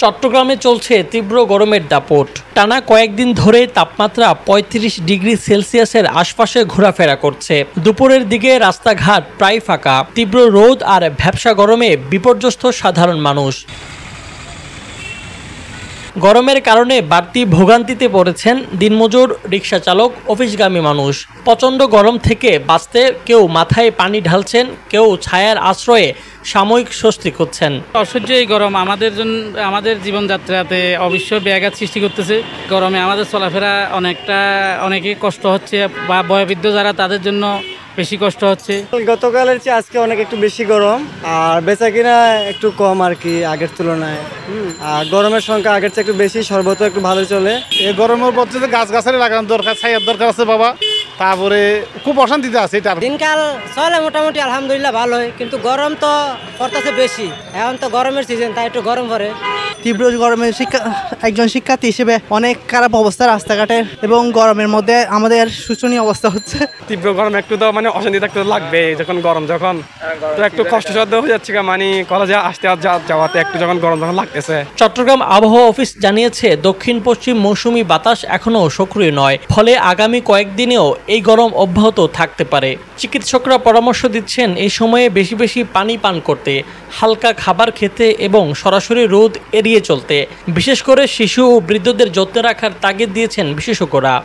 চট্টগ্রামে চলছে তীব্র গরমের দাপট। টানা কয়েকদিন ধরে তাপমাত্রা ৩৫ ডিগ্রি সেলসিয়াসের আশপাশে ঘোরাফেরা করছে। দুপুরের দিকে রাস্তাঘাট প্রায় ফাঁকা। তীব্র রোদ আর ভ্যাপসা গরমে বিপর্যস্ত সাধারণ মানুষ। গরমের কারণে বাড়তি ভোগান্তিতে পড়েছেন দিনমজুর, রিকশা চালক, অফিসগামী মানুষ। প্রচণ্ড গরম থেকে বাঁচতে কেউ মাথায় পানি ঢালছেন, কেউ ছায়ার আশ্রয়ে সাময়িক স্বস্তি খুঁজছেন। অসহ্য এই গরম আমাদের জীবনযাত্রাতে অবশ্যই ব্যাঘাত সৃষ্টি করতেছে। গরমে আমাদের চলাফেরা অনেকেই কষ্ট হচ্ছে, বা বয়োবৃদ্ধ যারা তাদের জন্য বেশি কষ্ট হচ্ছে। গতকালের চেয়ে আজকে একটু বেশি গরম, আর বেচাকিনা একটু কম আর কি আগের তুলনায়। আর গরমের সংখ্যা আগের চেয়ে একটু বেশি, শরবত একটু ভালো চলে। এই গরমের মধ্যে গাছ-গাছালি লাগানোর দরকার, ছায়ার দরকার আছে বাবা। তারপরে খুব অশান্তিতে আছে। দিনকাল চলে মোটামুটি আলহামদুলিল্লাহ ভালোই, কিন্তু গরম তো পড়তেছে বেশি। এখন তো গরমের সিজন, তাই একটু গরম পড়ে। তীব্র গরমের একজন শিক্ষার্থী হিসেবে অনেক খারাপ অবস্থা রাস্তাঘাটের, এবং গরমের মধ্যে আমাদের শোচনীয় অবস্থা হচ্ছে। তীব্র গরম একটু তো অশান্তি থাকতে লাগবে। যখন গরম তো একটু কষ্টসাধ্য হয়ে যাচ্ছে, কলেজে আসতে যাওয়াতে একটু যখন গরম লাগতেছে। চট্টগ্রাম আবহাওয়া অফিস জানিয়েছে, দক্ষিণ পশ্চিম মৌসুমি বাতাস এখনও সক্রিয় নয়, ফলে আগামী কয়েকদিনেও এই গরম অব্যাহত থাকতে পারে। চিকিৎসকরা পরামর্শ দিচ্ছেন এই সময়ে বেশি বেশি পানি পান করতে, হালকা খাবার খেতে এবং সরাসরি রোদ এড়িয়ে চলতে। বিশেষ করে শিশু ও বৃদ্ধদের যত্নে রাখার তাগিদ দিয়েছেন বিশেষজ্ঞরা।